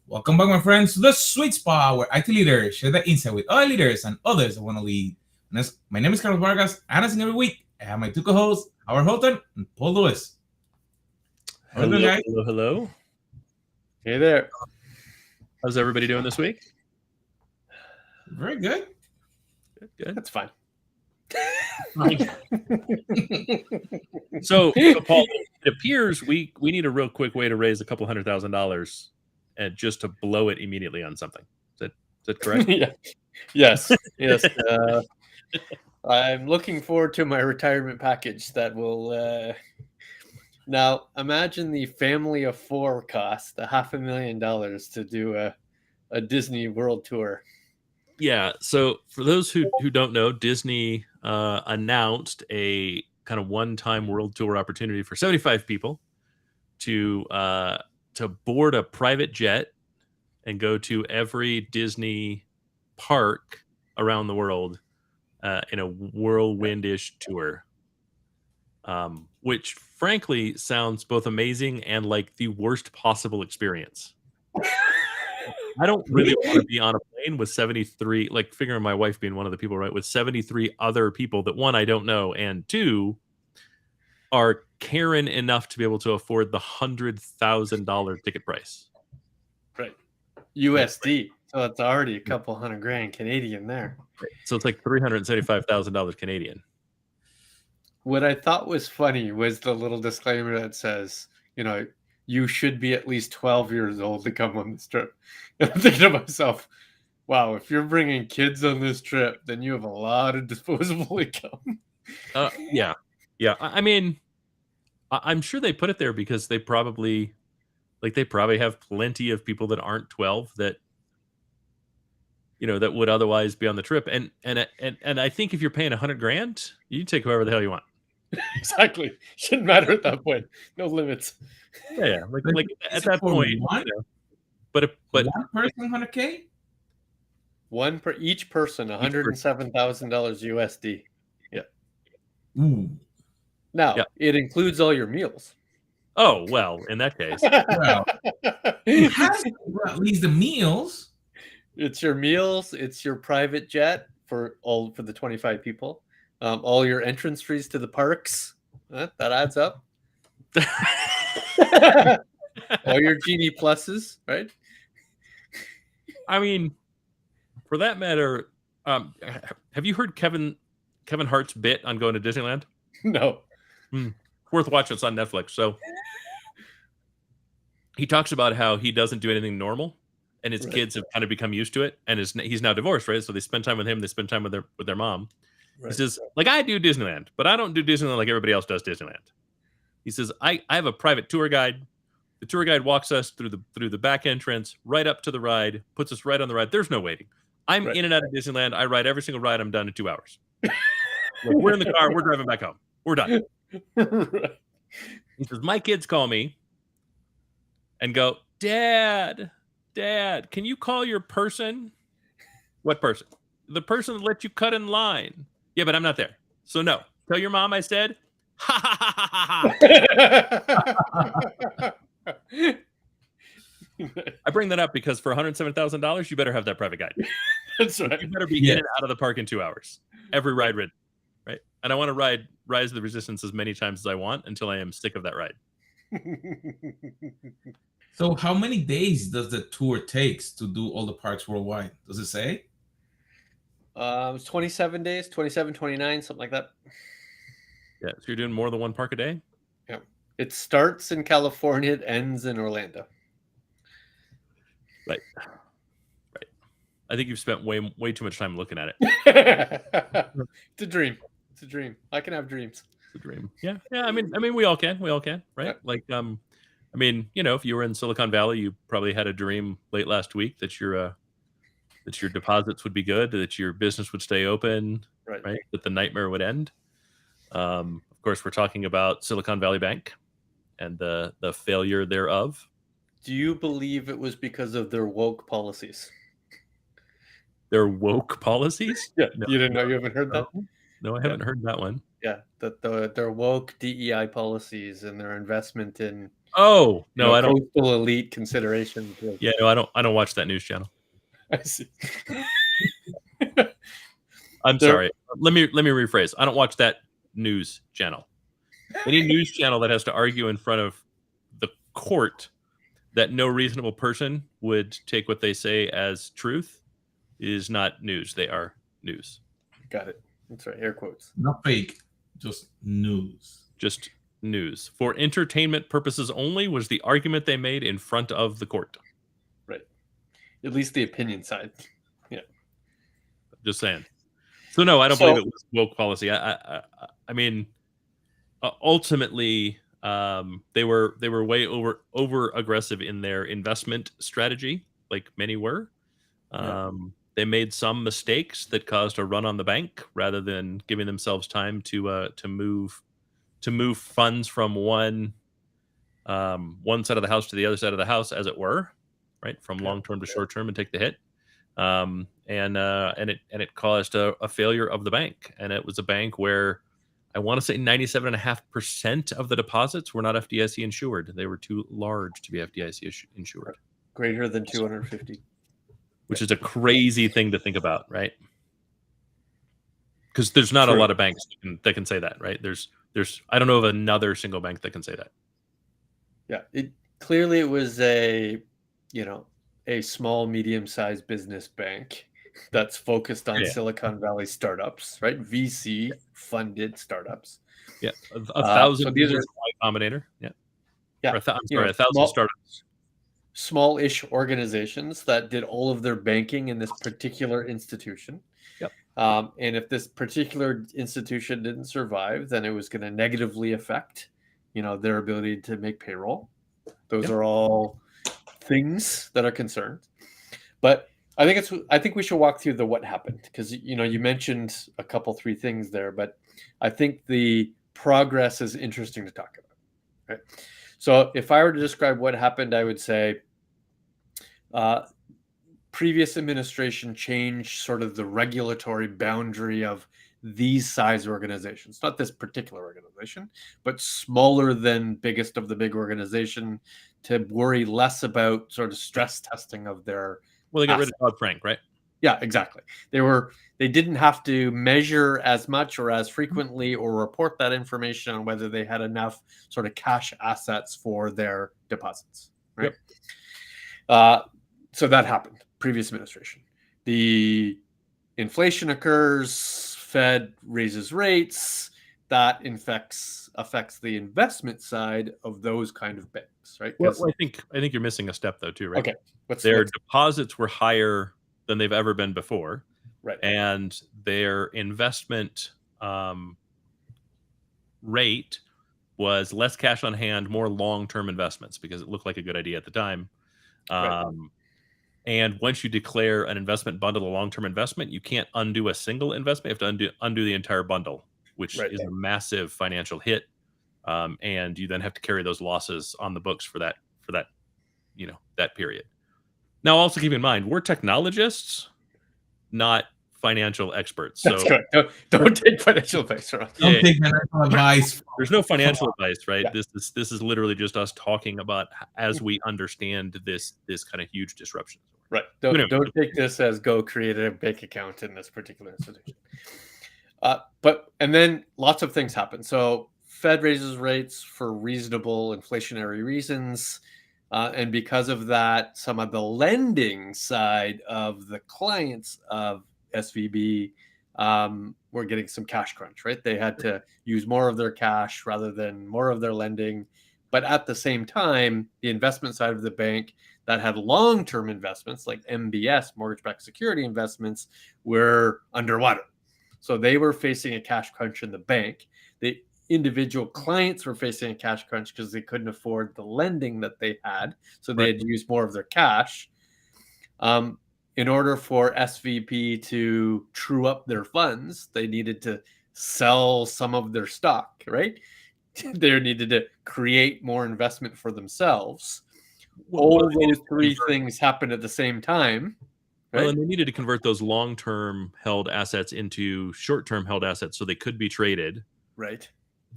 Welcome back, my friends, to the sweet spot where IT leaders share the insight with other leaders and others that want to lead. My name is Carlos Vargas, and as in every week, I have my two co-hosts, Howard Holton and Paul Lewis. How are you doing, Hello, guys? hello. Hey there. How's everybody doing this week? Very good. Good. That's fine. So Paul, it appears we need a real quick way to raise a couple $100,000 and just to blow it immediately on something. Is that correct? Yeah. Yes. Yes. I'm looking forward to my retirement package that will. Now, imagine the family of four cost $500,000 to do a Disney World tour. Yeah. So for those who don't know, Disney announced a kind of one-time world tour opportunity for 75 people to board a private jet and go to every Disney park around the world in a whirlwindish tour, which frankly sounds both amazing and like the worst possible experience. I don't really want to be on a plane with 73, like figuring my wife being one of the people, right, with 73 other people that, one, I don't know, and two, are Karen enough to be able to afford the $100,000 ticket price. Right. USD. So it's already a couple $100,000 Canadian there. So it's like $375,000 Canadian. What I thought was funny was the little disclaimer that says, you should be at least 12 years old to come on this trip. And I'm thinking to myself, wow, if you're bringing kids on this trip, then you have a lot of disposable income. Yeah. I mean, I'm sure they put it there because they probably have plenty of people that aren't 12 that that would otherwise be on the trip. And I think if you're paying $100,000, you take whoever the hell you want. Exactly. Shouldn't matter at that point. No limits. Yeah. Like at that point, but one person, $100K. One per each person, $107,000 USD. Yeah. Ooh. Now it includes all your meals. Oh well, in that case, well, it has at least the meals. It's your meals. It's your private jet for the 25 people. All your entrance fees to the parks. That adds up. All your Genie pluses, right? I mean, for that matter, have you heard Kevin Hart's bit on going to Disneyland? No. Worth watching. It's on Netflix. So he talks about how he doesn't do anything normal, and his kids have kind of become used to it, and he's now divorced, right? So they spend time with him. They spend time with their mom. Right. He says, like, I do Disneyland, but I don't do Disneyland like everybody else does Disneyland. He says, I have a private tour guide. The tour guide walks us through the back entrance, right up to the ride, puts us right on the ride. There's no waiting. I'm in and out of Disneyland. I ride every single ride. I'm done in 2 hours. We're in the car. We're driving back home. We're done. He says, my kids call me and go, Dad, can you call your person? What person? The person that let you cut in line. Yeah, but I'm not there. So no. Tell your mom I said, ha ha ha ha ha. I bring that up because for $107,000, you better have that private guide. That's right. You better be in and out of the park in 2 hours. Every ride ridden, right? And I want to ride Rise of the Resistance as many times as I want until I am sick of that ride. So how many days does the tour takes to do all the parks worldwide? Does it say? It's 27 days, 27, 29, something like that. Yeah, so you're doing more than one park a day? Yeah. It starts in California, it ends in Orlando. Right. I think you've spent way too much time looking at it. It's a dream. I can have dreams. It's a dream. Yeah. I mean, we all can, right? Yeah. Like, if you were in Silicon Valley, you probably had a dream late last week that your deposits would be good, that your business would stay open, right? That the nightmare would end. Of course, we're talking about Silicon Valley Bank and the failure thereof. Do you believe it was because of their woke policies? Their woke policies? Yeah. No, you didn't know? You haven't heard that? No, I haven't heard that one. Yeah, their woke DEI policies and their investment in Oh no, I don't. Coastal elite considerations. Yeah, no, I don't watch that news channel. I see. I'm sorry. Let me rephrase. I don't watch that news channel. Any news channel that has to argue in front of the court that no reasonable person would take what they say as truth is not news. They are news. Got it. That's right. Air quotes. Not fake, just news. Just news. For entertainment purposes only was the argument they made in front of the court. Right. At least the opinion side. Yeah. Just saying. So no, I don't believe it was woke policy. I mean, ultimately, they were way over aggressive in their investment strategy, like many were. They made some mistakes that caused a run on the bank rather than giving themselves time to move funds from one side of the house to the other side of the house, as it were, right, from long term to short term, and take the hit. And it caused a failure of the bank, and it was a bank where I want to say 97.5% of the deposits were not FDIC insured. They were too large to be FDIC insured. Greater than 250. Which is a crazy thing to think about, right? Because there's not a lot of banks that can say that, right? There's I don't know of another single bank that can say that. Yeah, it was a small, medium-sized business bank that's focused on Silicon Valley startups, right? VC funded startups. Yeah, 1,000. So these are Y Combinator. Yeah. Or 1,000 startups. Small-ish organizations that did all of their banking in this particular institution. Yep. And if this particular institution didn't survive, then it was going to negatively affect, their ability to make payroll. Those are all things that are concerned. But I think we should walk through the what happened, because you mentioned a couple, three things there, but I think the progress is interesting to talk about. Right. So if I were to describe what happened, I would say previous administration changed sort of the regulatory boundary of these size organizations, not this particular organization, but smaller than biggest of the big organization, to worry less about sort of stress testing of their. Well, they got rid of Dodd-Frank, right? Yeah, exactly. They didn't have to measure as much or as frequently or report that information on whether they had enough sort of cash assets for their deposits, right? Yep. So that happened, previous administration. The inflation occurs, Fed raises rates, that affects the investment side of those kind of banks, right? Well, I think you're missing a step though too, right? Okay. Their deposits were higher than they've ever been before, right? And their investment rate was less cash on hand, more long-term investments, because it looked like a good idea at the time. Right. And once you declare an investment bundle a long-term investment, you can't undo a single investment. You have to undo the entire bundle, which is a massive financial hit. And you then have to carry those losses on the books for that that period. Now, also keep in mind, we're technologists, not financial experts. So don't take financial advice from us. Don't take financial advice. There's no financial advice, right? Yeah. This is literally just us talking about as we understand this kind of huge disruption. Right. Don't take this as go create a bank account in this particular institution. And then lots of things happen. So Fed raises rates for reasonable inflationary reasons. And because of that, some of the lending side of the clients of SVB were getting some cash crunch, right? They had to use more of their cash rather than more of their lending. But at the same time, the investment side of the bank that had long-term investments like MBS, mortgage-backed security investments, were underwater. So they were facing a cash crunch in the bank. The individual clients were facing a cash crunch because they couldn't afford the lending that they had. So they had to use more of their cash. In order for SVB to true up their funds, they needed to sell some of their stock, right? They needed to create more investment for themselves. All those three things happened at the same time. Right? Well, and they needed to convert those long-term held assets into short-term held assets so they could be traded. Right.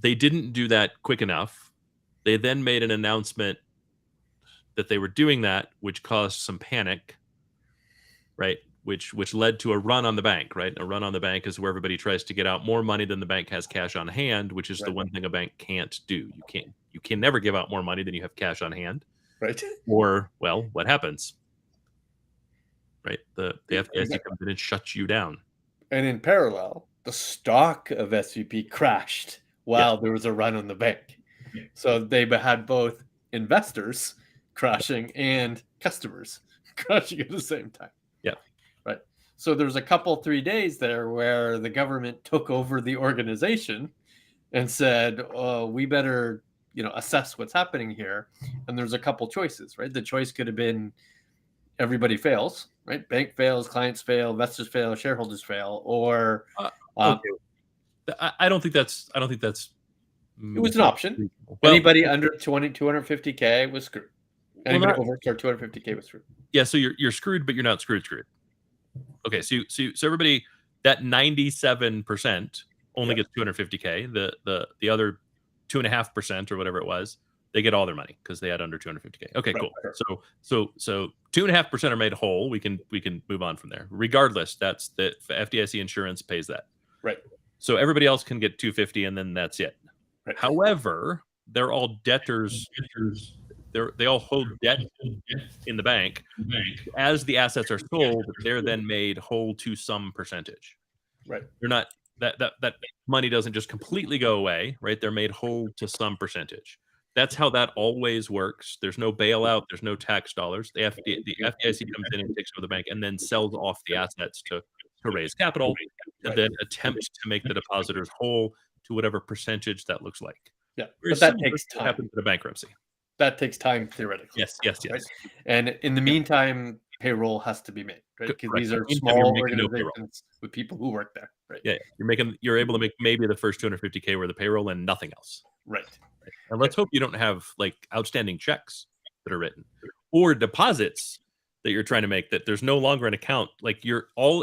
They didn't do that quick enough. They then made an announcement that they were doing that, which caused some panic, right? Which led to a run on the bank, right? A run on the bank is where everybody tries to get out more money than the bank has cash on hand, which is the one thing a bank can't do. You can never give out more money than you have cash on hand. Right. Or, well, what happens? Right? The FDIC comes in and shuts you down. And in parallel, the stock of SVP crashed while there was a run on the bank. So they had both investors crashing and customers crashing at the same time. Yeah. Right. So there's a couple, 3 days there where the government took over the organization and said, oh, we better, assess what's happening here. And there's a couple choices, right? The choice could have been everybody fails, right? Bank fails, clients fail, investors fail, shareholders fail, or okay. I don't think that's it was an option. Well, anybody under 250K was screwed. Anybody over 250K was screwed. Yeah, so you're screwed, but you're not screwed. Okay, so everybody, that 97% only gets 250K. The other 2.5% or whatever it was, they get all their money because they had under 250K. Okay, cool. So 2.5% are made whole. We can move on from there. Regardless, that's the FDIC insurance pays that. Right. So everybody else can get 250, and then that's it. Right. However, they're all debtors. They all hold debt in the bank. As the assets are sold, they're then made whole to some percentage. Right. They're not that money doesn't just completely go away, right? They're made whole to some percentage. That's how that always works. There's no bailout. There's no tax dollars. The FDIC comes in and takes over the bank and then sells off the assets to raise capital and then attempt to make the depositors whole to whatever percentage that looks like. Yeah, but that takes time. Happens in a bankruptcy. That takes time theoretically. Yes. Right? And in the meantime, payroll has to be made, right? Because these are small organizations with people who work there, right? Yeah, you're able to make maybe the first 250K where the payroll and nothing else. Right. And let's hope you don't have like outstanding checks that are written or deposits that you're trying to make that there's no longer an account. Like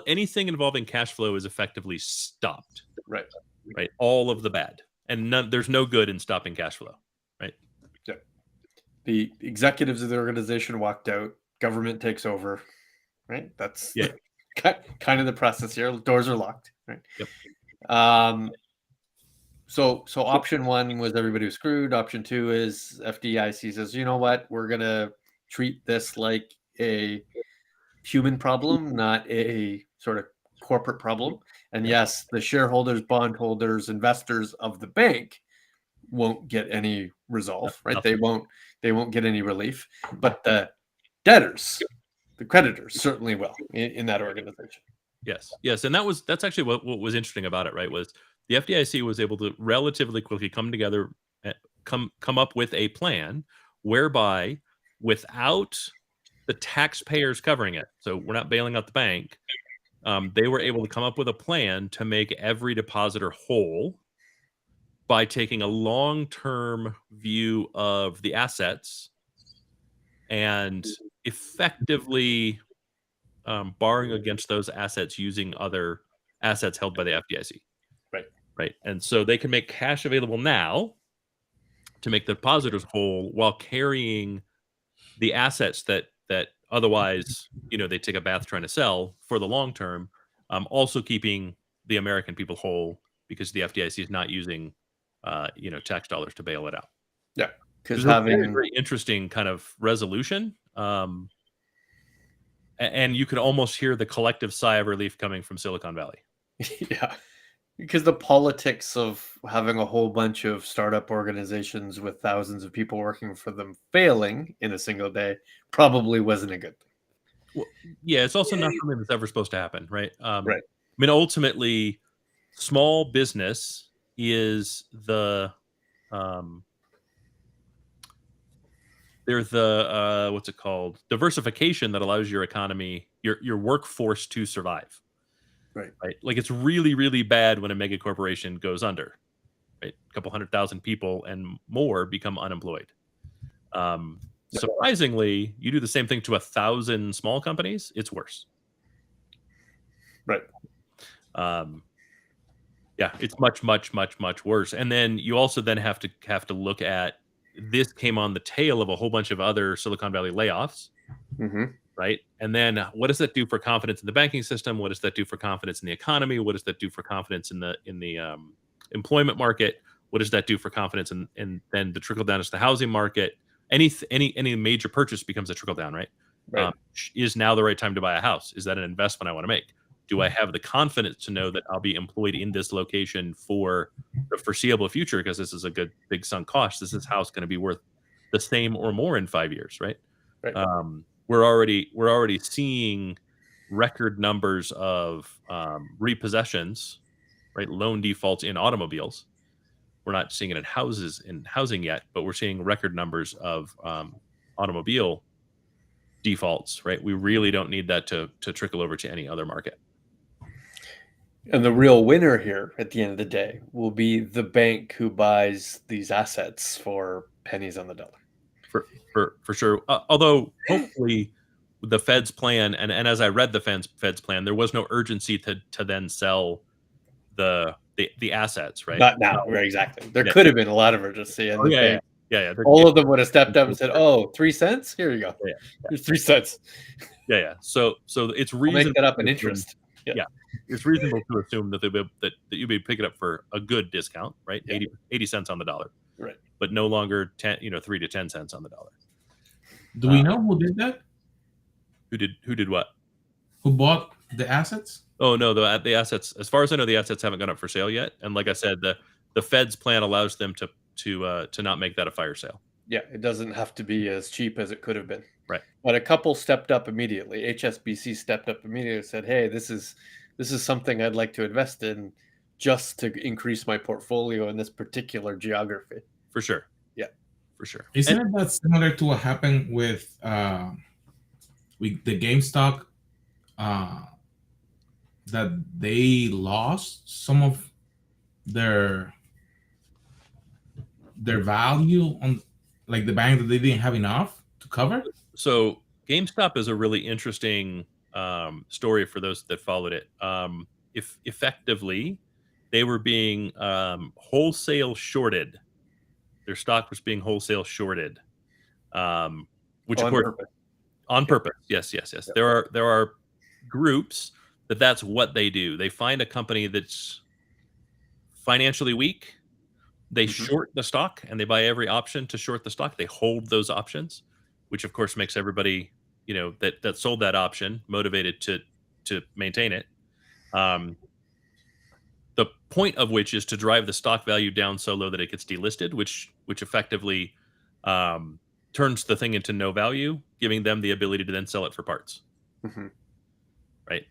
anything involving cash flow is effectively stopped. Right. All of the bad, and there's no good in stopping cash flow. Right. Yeah. The executives of the organization walked out. Government takes over. Right. That's kind of the process here. Doors are locked. Right. Yep. So option one was everybody was screwed. Option two is FDIC says, you know what, we're going to treat this like a human problem, not a sort of corporate problem. And yes, the shareholders, bondholders, investors of the bank won't get any resolve, right? They won't get any relief, but the debtors, the creditors certainly will in that organization. Yes. And that's actually what was interesting about it, right? Was the FDIC was able to relatively quickly come together, come up with a plan whereby without the taxpayers covering it, so we're not bailing out the bank, they were able to come up with a plan to make every depositor whole by taking a long-term view of the assets and effectively borrowing against those assets using other assets held by the FDIC. Right. And so they can make cash available now to make the depositors whole while carrying the assets that otherwise, they take a bath trying to sell for the long term, also keeping the American people whole because the FDIC is not using, tax dollars to bail it out. Yeah. Because having a very interesting kind of resolution. And you could almost hear the collective sigh of relief coming from Silicon Valley. Yeah. Because the politics of having a whole bunch of startup organizations with thousands of people working for them failing in a single day probably wasn't a good thing. Well, yeah, it's also not something that's ever supposed to happen, right? Right. I mean, ultimately, small business is they're the what's it called? Diversification that allows your economy, your workforce to survive. Right. Like it's really, really bad when a mega corporation goes under, right? A couple 100,000 people and more become unemployed. Surprisingly, you do the same thing to 1,000 small companies, it's worse. Right. Yeah, it's much, much, much, much worse. And then you also then have to look at this came on the tail of a whole bunch of other Silicon Valley layoffs. Right. And then what does that do for confidence in the banking system? What does that do for confidence in the economy? What does that do for confidence in the employment market? What does that do for confidence in then the trickle down is the housing market? Any major purchase becomes a trickle down, right? Is now the right time to buy a house? Is that an investment I want to make? Do I have the confidence to know that I'll be employed in this location for the foreseeable future? Because this is a good big sunk cost. Is this house going to be worth the same or more in 5 years, right? We're already seeing record numbers of repossessions, right? Loan defaults in automobiles. We're not seeing it in housing yet, but we're seeing record numbers of automobile defaults, right? We really don't need that to trickle over to any other market. And the real winner here at the end of the day will be the bank who buys these assets for pennies on the dollar. For sure. Although hopefully the Fed's plan, and as I read the Fed's plan, there was no urgency to then sell the assets, right? Not now, right, exactly. There could have been a lot of urgency. And all of them would have stepped up and said, "Oh, 3 cents? Here you go. Here's 3 cents." So it's reasonable. Make that up in interest. It's reasonable to assume that that you'll be picking up for a good discount, right? 80 cents on the dollar, right? But no longer 3 to 10 cents on the dollar. Do we know who did that? Who did what? Who bought the assets? Oh no, the assets. As far as I know, the assets haven't gone up for sale yet. And like I said, the Fed's plan allows them to not make that a fire sale. Yeah, it doesn't have to be as cheap as it could have been. Right. But a couple stepped up immediately. HSBC stepped up immediately and said, "Hey, this is something I'd like to invest in, just to increase my portfolio in this particular geography." For sure. Yeah, for sure. Isn't that similar to what happened with the GameStop? That they lost some of their value on, like, the bank, that they didn't have enough to cover. So GameStop is a really interesting story for those that followed it. If effectively they were being wholesale shorted, their stock was being wholesale shorted, which of course on purpose. Yes. There are groups that's what they do. They find a company that's financially weak. They short the stock, and they buy every option to short the stock. They hold those options, which of course makes everybody, that sold that option motivated to maintain it. The point of which is to drive the stock value down so low that it gets delisted, which effectively turns the thing into no value, giving them the ability to then sell it for parts. Right.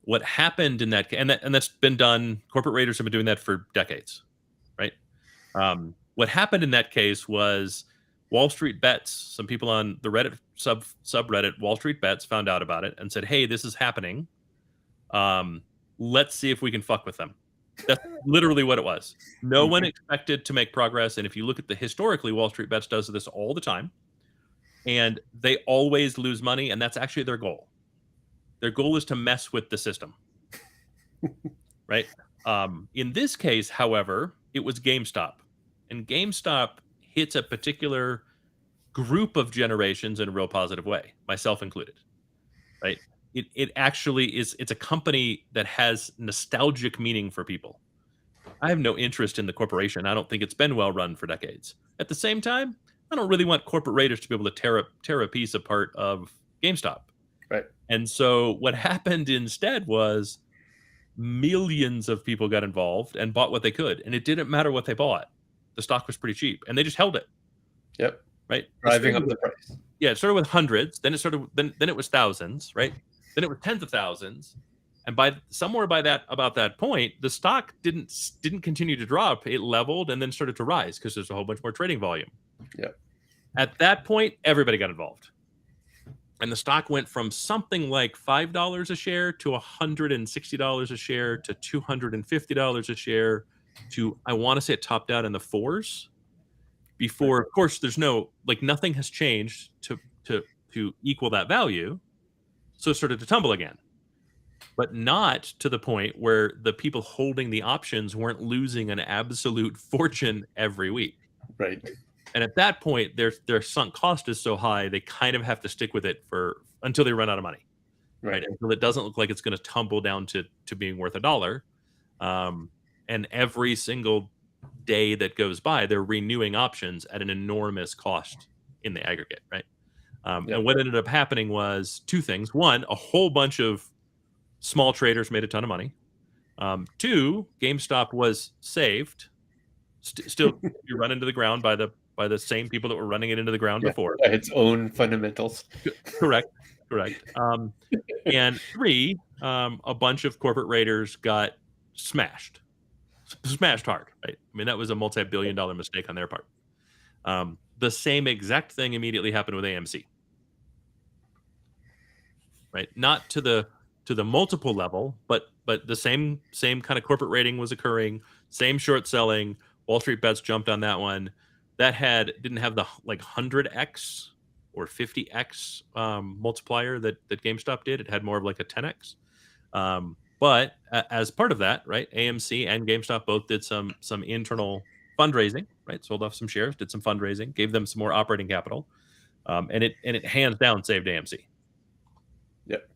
What happened in that, and that's been done. Corporate raiders have been doing that for decades. Right. What happened in that case was Wall Street Bets. Some people on the Reddit subreddit Wall Street Bets found out about it and said, "Hey, this is happening. Let's see if we can fuck with them." That's literally what it was. No one expected to make progress. And if you look at historically, Wall Street Bets does this all the time, and they always lose money. And that's actually their goal. Their goal is to mess with the system. Right. In this case, however, it was GameStop, and GameStop hits a particular group of generations in a real positive way, myself included. Right. It actually is. It's a company that has nostalgic meaning for people. I have no interest in the corporation. I don't think it's been well run for decades. At the same time, I don't really want corporate raiders to be able to tear a piece apart of GameStop. Right. And so what happened instead was millions of people got involved and bought what they could, and it didn't matter what they bought. The stock was pretty cheap, and they just held it. Yep. Right. Driving up the price. Yeah, it started with hundreds, then it was thousands, right? Then it was tens of thousands, and about that point, the stock didn't continue to drop. It leveled and then started to rise because there's a whole bunch more trading volume. Yep. At that point, everybody got involved, and the stock went from something like $5 a share to $160 a share to $250 a share to, I want to say it topped out in the $4s. Before, of course, there's nothing has changed to equal that value. So it started to tumble again, but not to the point where the people holding the options weren't losing an absolute fortune every week. Right. And at that point, their sunk cost is so high, they kind of have to stick with it until they run out of money, right? Until it doesn't look like it's going to tumble down to being worth $1. And every single day that goes by, they're renewing options at an enormous cost in the aggregate, right? And what ended up happening was two things. One, a whole bunch of small traders made a ton of money. Two, GameStop was saved. Still, you run into the ground by the same people that were running it into the ground before. Its own fundamentals. Correct. And three, a bunch of corporate raiders got smashed hard, right? I mean, that was a multi-billion-dollar mistake on their part. The same exact thing immediately happened with AMC, right? Not to the multiple level, but the same kind of corporate rating was occurring, same short selling. Wall Street Bets jumped on that one. That didn't have the 100x or 50x multiplier that GameStop did. It had more of like a 10x. But as part of that, right, AMC and GameStop both did some internal fundraising, right? Sold off some shares, did some fundraising, gave them some more operating capital, and it hands down saved AMC. Yep.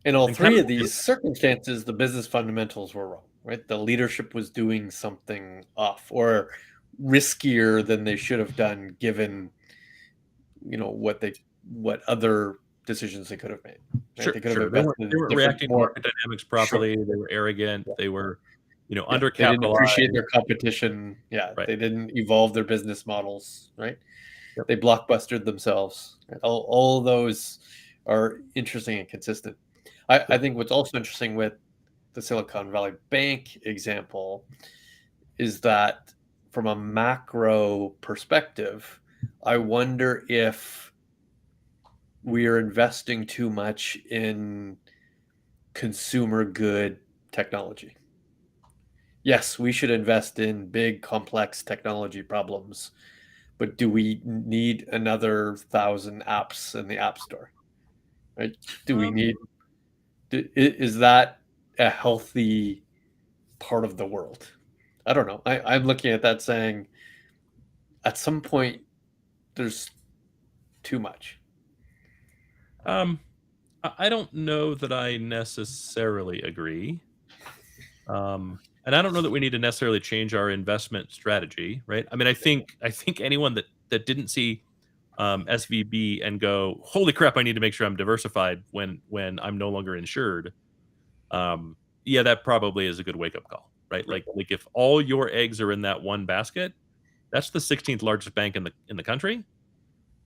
In all three of these circumstances, the business fundamentals were wrong, right? The leadership was doing something off or riskier than they should have done, given what other decisions they could have made. Right? Sure, they could have invested they weren't reacting to market dynamics properly. Sure. They were arrogant. They were, undercapitalized. They didn't appreciate their competition. Yeah, right. They didn't evolve their business models. Right. Yep. They blockbustered themselves. Right? All those are interesting and consistent. I think what's also interesting with the Silicon Valley Bank example is that from a macro perspective, I wonder if we are investing too much in consumer good technology. Yes, we should invest in big, complex technology problems, but do we need another 1,000 apps in the App Store? Right? Do we need? Is that a healthy part of the world? I don't know. I'm looking at that saying, at some point, there's too much. I don't know that I necessarily agree. And I don't know that we need to necessarily change our investment strategy, right? I mean, I think anyone that didn't see SVB and go, holy crap, I need to make sure I'm diversified when I'm no longer insured. Yeah, that probably is a good wake up call, right? Like if all your eggs are in that one basket, that's the 16th largest bank in the country,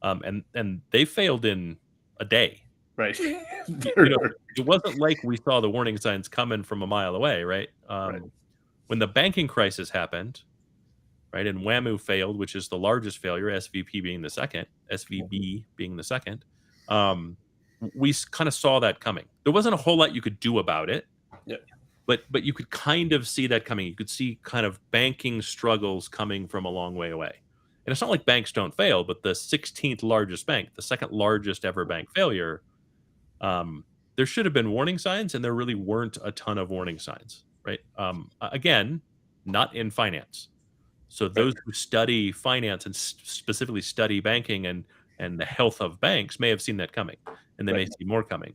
and they failed in a day. Right. It wasn't like we saw the warning signs coming from a mile away, right? When the banking crisis happened, right, and WAMU failed, which is the largest failure, SVB being the second, we kind of saw that coming. There wasn't a whole lot you could do about it, but you could kind of see that coming. You could see kind of banking struggles coming from a long way away. And it's not like banks don't fail, but the 16th largest bank, the second largest ever bank failure, there should have been warning signs, and there really weren't a ton of warning signs, right? Again, not in finance. So those who study finance and specifically study banking and the health of banks may have seen that coming, and they may see more coming.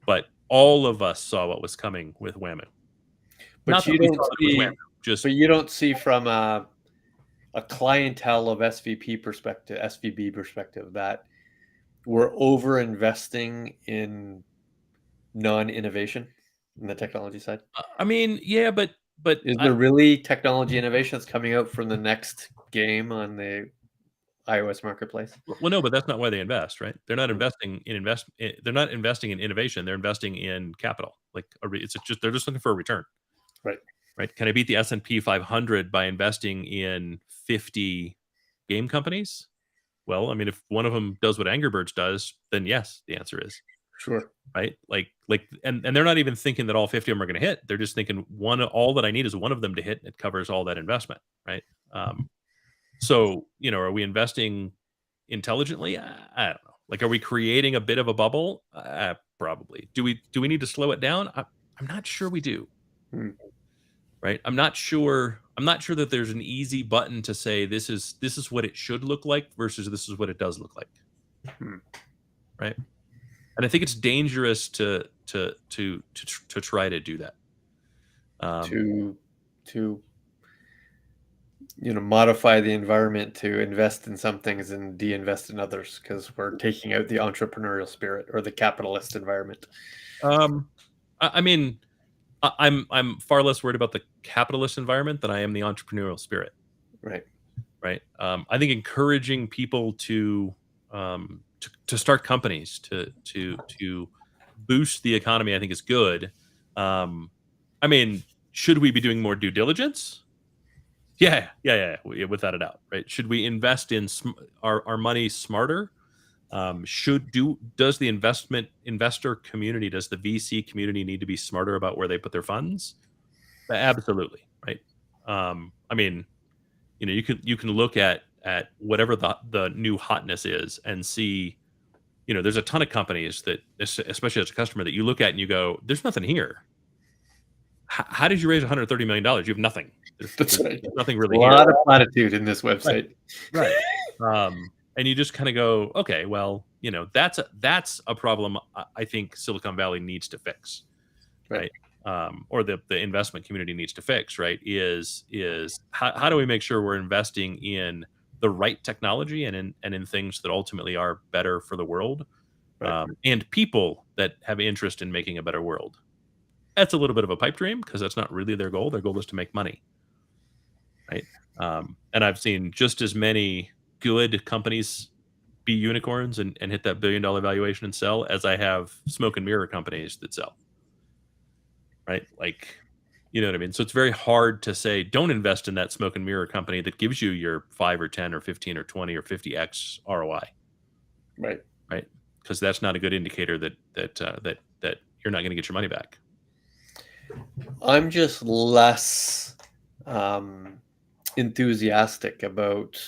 But all of us saw what was coming with WAMU. But you don't see from a clientele of SVB perspective that we're over investing in non-innovation in the technology side. I mean, yeah, but is there really technology innovation that's coming out from the next game on the iOS marketplace? Well, no, but that's not why they invest, right? They're not investing in They're not investing in innovation. They're investing in capital. Like they're just looking for a return, right? Can I beat the S&P 500 by investing in 50 game companies? Well, I mean, if one of them does what Angry Birds does, then yes, the answer is sure, right? And they're not even thinking that all 50 of them are going to hit. They're just thinking all that I need is one of them to hit, and it covers all that investment, right? So, are we investing intelligently? I don't know. Like, are we creating a bit of a bubble? Probably. Do we need to slow it down? I'm not sure we do. Right? I'm not sure I'm not sure that there's an easy button to say this is what it should look like versus this is what it does look like. Right. And I think it's dangerous to try to do that. To modify the environment to invest in some things and de-invest in others because we're taking out the entrepreneurial spirit or the capitalist environment. I mean, I'm far less worried about the capitalist environment than I am the entrepreneurial spirit. Right. Right. I think encouraging people to start companies to boost the economy, I think is good. I mean, should we be doing more due diligence? Yeah, without a doubt, right? Should we invest in our money smarter? Does the investor community, does the VC community need to be smarter about where they put their funds? Absolutely, right? I mean, you can look at whatever the new hotness is and see, there's a ton of companies that, especially as a customer, that you look at and you go, there's nothing here. How did you raise $130 million? You have nothing. There's nothing really. A lot of platitude in this website. Right. And you just kind of go, okay, well, that's a problem I think Silicon Valley needs to fix, right? Or the investment community needs to fix, right? Is how do we make sure we're investing in the right technology and in things that ultimately are better for the world, and people that have interest in making a better world. That's a little bit of a pipe dream because that's not really their goal. Their goal is to make money, right? And I've seen just as many good companies be unicorns and hit that $1 billion valuation and sell as I have smoke and mirror companies that sell, right? Like, you know what I mean? So it's very hard to say, don't invest in that smoke and mirror company that gives you your 5 or 10 or 15 or 20 or 50x ROI. Right. Right. Because that's not a good indicator that you're not going to get your money back. I'm just less enthusiastic about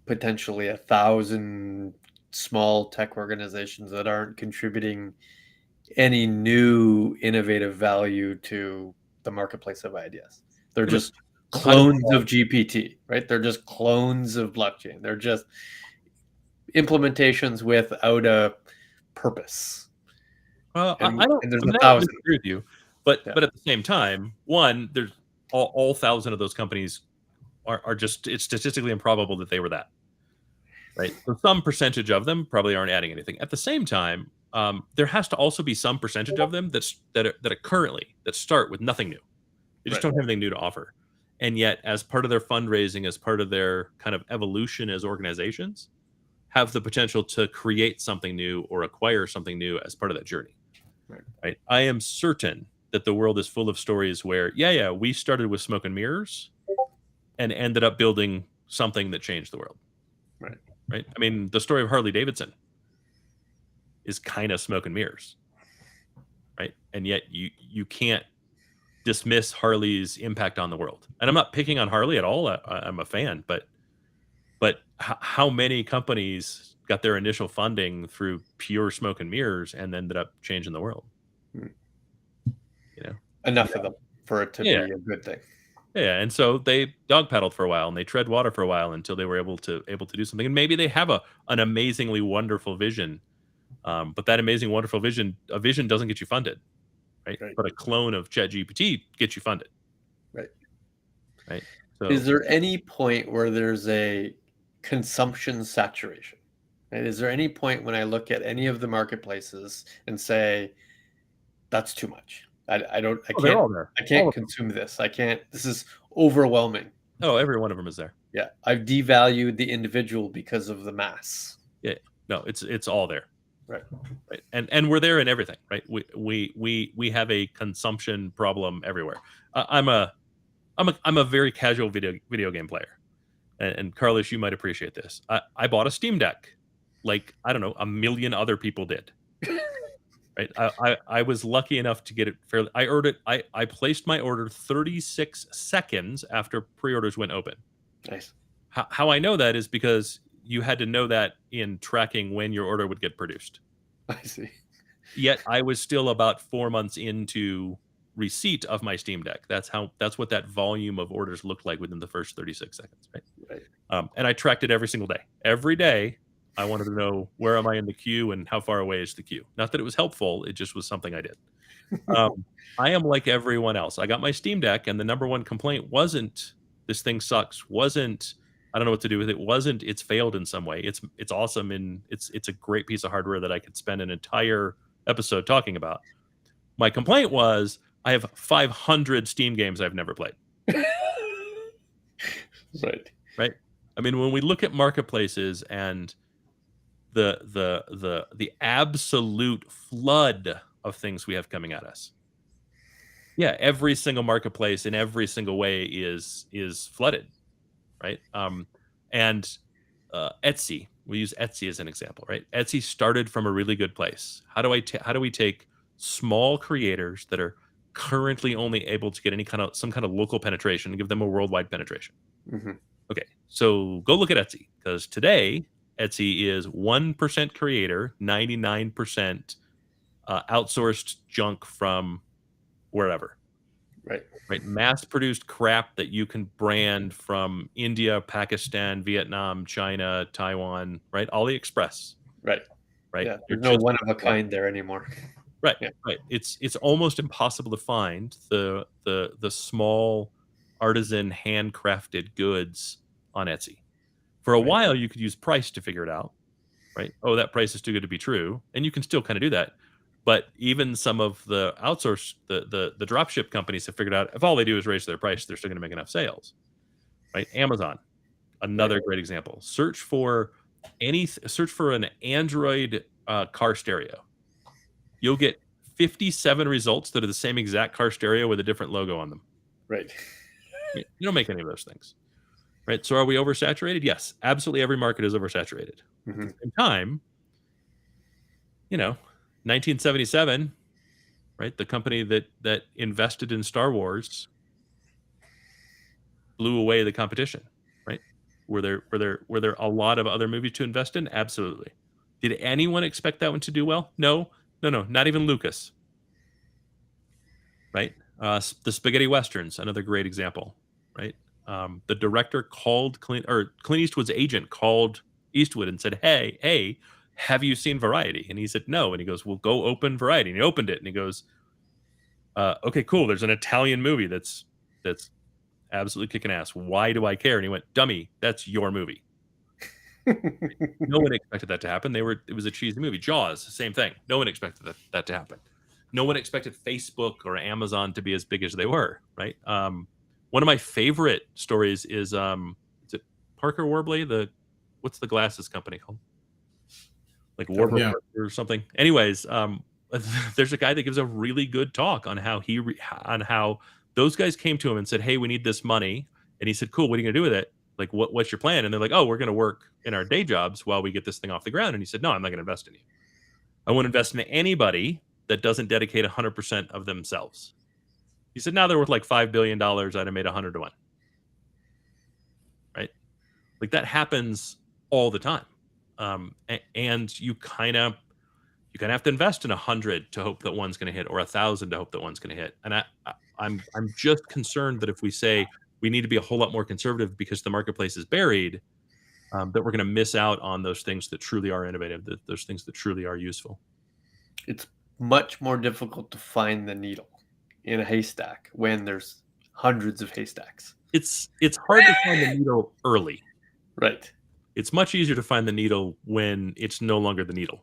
potentially 1,000 small tech organizations that aren't contributing any new innovative value to the marketplace of ideas. They're just clones of GPT, right? They're just clones of blockchain. They're just implementations without a purpose. Well, and, I don't. and there's I mean, 1,000. I agree with you, but at the same time, one, there's all 1,000 of those companies are just, it's statistically improbable that they were that, right? So some percentage of them probably aren't adding anything. At the same time, there has to also be some percentage of them that start with nothing new. They just don't have anything new to offer, and yet as part of their fundraising, as part of their kind of evolution as organizations, have the potential to create something new or acquire something new as part of that journey. Right. I am certain that the world is full of stories where, we started with smoke and mirrors and ended up building something that changed the world. Right. I mean, the story of Harley Davidson is kind of smoke and mirrors. Right. And yet you can't dismiss Harley's impact on the world. And I'm not picking on Harley at all. I'm a fan, but how many companies got their initial funding through pure smoke and mirrors and ended up changing the world? Enough of them for it to be a good thing. Yeah, and so they dog paddled for a while and they tread water for a while until they were able to do something. And maybe they have an amazingly wonderful vision, but that amazing wonderful vision doesn't get you funded, right? But a clone of ChatGPT gets you funded, right. So, is there any point where there's a consumption saturation? And is there any point when I look at any of the marketplaces and say, that's too much? I can't consume this. I can't. This is overwhelming. Oh, every one of them is there. Yeah, I've devalued the individual because of the mass. Yeah, no, it's all there. Right. And we're there in everything, right? We have a consumption problem everywhere. I'm a very casual video game player, and Carlos, you might appreciate this. I bought a Steam Deck, like I don't know, 1 million other people did. Right. I was lucky enough to get it fairly. I placed my order 36 seconds after pre-orders went open. Nice. How I know that is because you had to know that in tracking when your order would get produced. I see. Yet I was still about 4 months into receipt of my Steam Deck. That's what that volume of orders looked like within the first 36 seconds, right? And I tracked it every single day. Every day, I wanted to know where am I in the queue and how far away is the queue. Not that it was helpful; it just was something I did. I am like everyone else. I got my Steam Deck, and the number one complaint wasn't this thing sucks. Wasn't I don't know what to do with it. Wasn't it's failed in some way. It's awesome, and it's a great piece of hardware that I could spend an entire episode talking about. My complaint was I have 500 Steam games I've never played. Right. I mean, when we look at marketplaces and the absolute flood of things we have coming at us. Yeah, every single marketplace in every single way is flooded, right? And Etsy, we use Etsy as an example, right? Etsy started from a really good place. How do we take small creators that are currently only able to get some kind of local penetration and give them a worldwide penetration? Mm-hmm. Okay, so go look at Etsy, because today Etsy is 1% creator, 99% outsourced junk from wherever. Right. Mass-produced crap that you can brand from India, Pakistan, Vietnam, China, Taiwan, right? AliExpress. Right. Yeah, there's no one of a kind there anymore. Right. Yeah. Right. It's almost impossible to find the small artisan handcrafted goods on Etsy. For a while, you could use price to figure it out, right? Oh, that price is too good to be true, and you can still kind of do that. But even some of the outsource, the dropship companies have figured out if all they do is raise their price, they're still going to make enough sales, right? Amazon, another great example. Search for an Android car stereo. You'll get 57 results that are the same exact car stereo with a different logo on them. Right. You don't make any of those things. Right. So are we oversaturated? Yes, absolutely. Every market is oversaturated. Mm-hmm. At the same time, 1977, right? The company that invested in Star Wars blew away the competition, right? Were there a lot of other movies to invest in? Absolutely. Did anyone expect that one to do well? No, not even Lucas. Right? The spaghetti westerns, another great example, right? The director called Clint Eastwood's agent called Eastwood and said, hey, have you seen Variety? And he said, no. And he goes, well, go open Variety. And he opened it and he goes, okay, cool. There's an Italian movie that's absolutely kicking ass. Why do I care? And he went, dummy, that's your movie. No one expected that to happen. It was a cheesy movie. Jaws, same thing. No one expected that to happen. No one expected Facebook or Amazon to be as big as they were, right? One of my favorite stories is it Parker Warbley? What's the glasses company called? Like Warburg or something. Anyways, there's a guy that gives a really good talk on how how those guys came to him and said, hey, we need this money. And he said, cool, what are you gonna do with it? Like, what's your plan? And they're like, oh, we're gonna work in our day jobs while we get this thing off the ground. And he said, no, I'm not gonna invest in you. I won't invest in anybody that doesn't dedicate 100% of themselves. He said, now they're worth like $5 billion. I'd have made 100 to 1. Right? Like that happens all the time. And you kind of have to invest in 100 to hope that one's going to hit, or 1,000 to hope that one's going to hit. And I'm just concerned that if we say we need to be a whole lot more conservative because the marketplace is buried, that we're going to miss out on those things that truly are innovative, those things that truly are useful. It's much more difficult to find the needle in a haystack when there's hundreds of haystacks. It's hard to find the needle early. Right. It's much easier to find the needle when it's no longer the needle.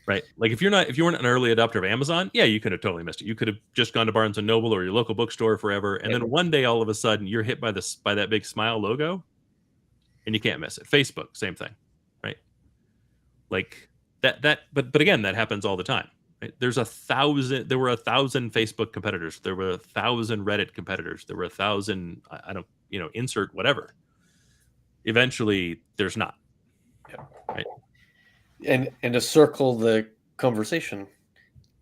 Right? Like if you weren't an early adopter of Amazon, yeah, you could have totally missed it. You could have just gone to Barnes and Noble or your local bookstore forever, and then one day all of a sudden you're hit by that big smile logo, and you can't miss it. Facebook, same thing, right? Like that. But again, that happens all the time. Right? There were 1,000 Facebook competitors. There were 1,000 Reddit competitors. There were 1,000. I don't insert whatever. Eventually, there's not. Yeah. Right. And to circle the conversation,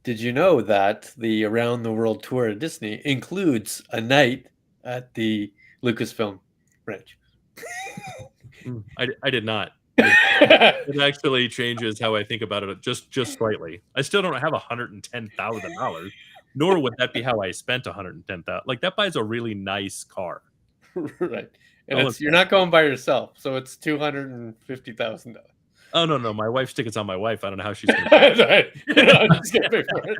did you know that the Around the World tour of Disney includes a night at the Lucasfilm ranch? I did not. It actually changes how I think about it just slightly. I still don't have $110,000. nor would that be how I spent 110,000. Like that buys a really nice car. Right. And you're not going by yourself, so it's $250,000. Oh no, my wife's ticket's on my wife. I don't know how she's gonna She's gonna pay for it.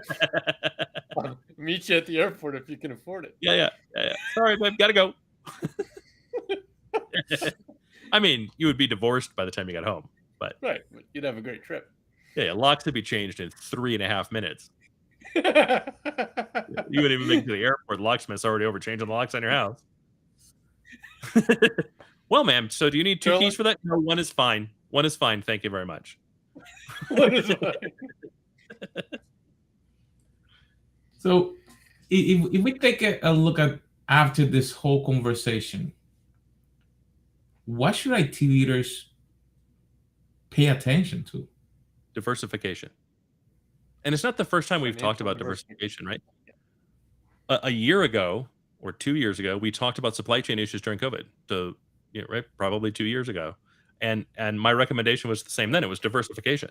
I'll meet you at the airport if you can afford it. Yeah. Sorry, babe, gotta go. I mean, you would be divorced by the time you got home, but right, you'd have a great trip. Yeah, locks would be changed in 3.5 minutes. You wouldn't even make it to the airport. The locksmith's already over changing the locks on your house. Well, ma'am, so do you need two keys for that? No, one is fine. One is fine. Thank you very much. One is fine. So, if we take a look at after this whole conversation, what should IT leaders pay attention to? Diversification. And it's not the first time we've talked about diversification, right? A year ago or 2 years ago, we talked about supply chain issues during COVID. So, right, probably 2 years ago, and my recommendation was the same then. It was diversification,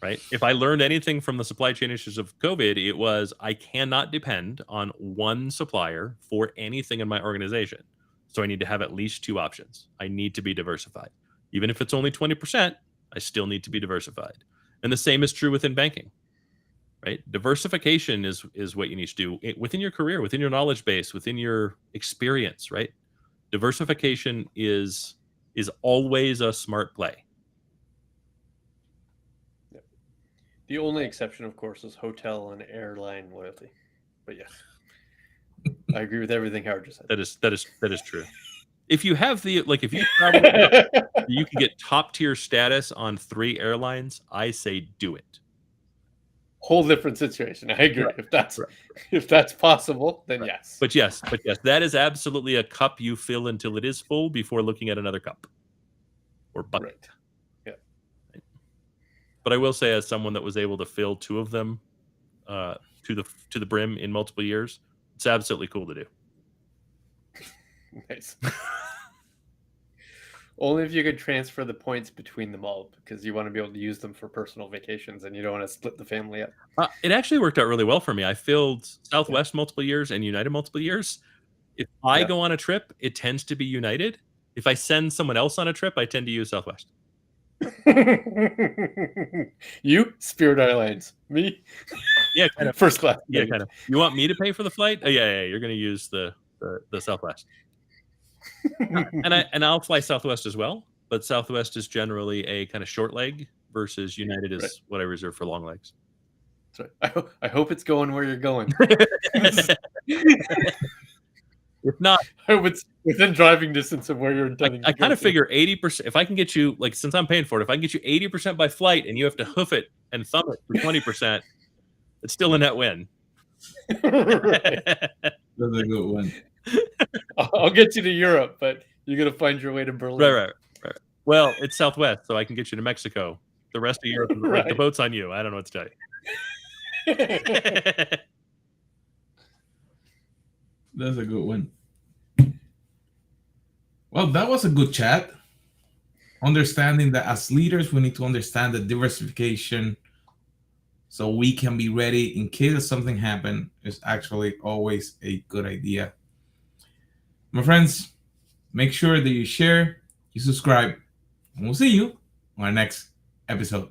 right? If I learned anything from the supply chain issues of COVID, it was I cannot depend on one supplier for anything in my organization. So I need to have at least two options. I need to be diversified, even if it's only 20%. I still need to be diversified. And the same is true within banking, right? Diversification is what you need to do within your career, within your knowledge base, within your experience, right? Diversification is always a smart play. Yep. The only exception, of course, is hotel and airline loyalty. But yes, I agree with everything Howard just said. That is true. If you have if you travel, you can get top tier status on 3 airlines. I say do it. Whole different situation. I agree. Right. If that's possible, then right. Yes. But yes, that is absolutely a cup you fill until it is full before looking at another cup or bucket. Right. Yeah. But I will say, as someone that was able to fill 2 of them to the brim in multiple years, it's absolutely cool to do. Nice. Only if you could transfer the points between them all, because you want to be able to use them for personal vacations and you don't want to split the family up. It actually worked out really well for me. I filled Southwest multiple years and United multiple years. If I go on a trip, it tends to be United. If I send someone else on a trip, I tend to use Southwest. You? Spirit Airlines. Me? Yeah, kind of. First class. Yeah, kind of. You want me to pay for the flight? Oh, yeah. You're going to use the Southwest. and I'll fly Southwest as well, but Southwest is generally a kind of short leg versus United is what I reserve for long legs. That's right. I hope it's going where you're going. If not, I hope it's within driving distance of where you're intending to go. I kind of figure 80%. If I can get you, since I'm paying for it, if I can get you 80% by flight and you have to hoof it and thumb it for 20%, it's still a net win. That's a good one. I'll get you to Europe, but you're going to find your way to Berlin. Right. Well, it's Southwest, so I can get you to Mexico. The rest of Europe, the boat's on you. I don't know what to tell you. That's a good one. Well, that was a good chat. Understanding that as leaders, we need to understand the diversification so we can be ready in case something happens is actually always a good idea. My friends, make sure that you share, you subscribe, and we'll see you on our next episode.